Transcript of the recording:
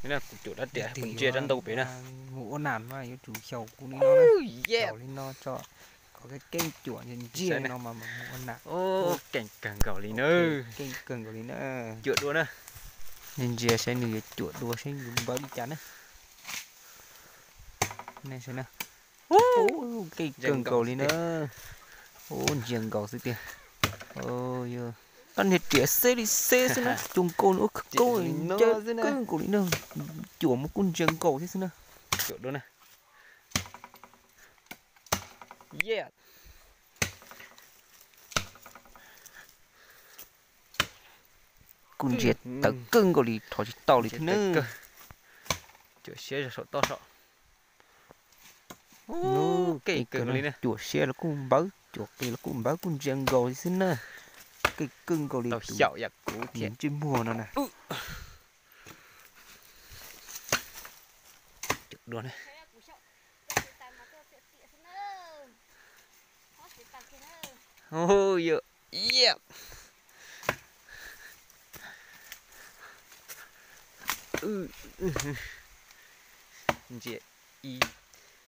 Thế là chủ đã trẻ còn chia chân đầu bé nè. Ngủ nản mà yếu chủ khẩu cũng đi nó Yeah. lên nó cho có cái kênh chùa nhân chia nó mà ngủ nản. Ô cảnh càng gạo lý nữa. Kênh cần của lý nữa. Chuột đua nè. Nên chia sẽ nửa chuột đua sẽ bao đi chán á. Này xem nào. Ô cây cần cầu lý nữa. Ô giường cầu xí tiền. Ô giờ con này trẻ xe đi xe xem nào. Chung cô nữa câu này chơi cưng của lý nữa. Chùa một con giường cầu thế xem nào. Chuột đua nè. Yeah. Cùng chết tớ cưng của lý thỏ chỉ tàu lý thế nữa. Chuột xe là sợ to sợ. Nó cái chuột xe là cũng báo chuột kia là cũng báo con giang gò thế nữa. Cái cưng của lý tao xạo ya cú thiệt chim mùa nó nè. Chuột đua này. Oh yeah. Chị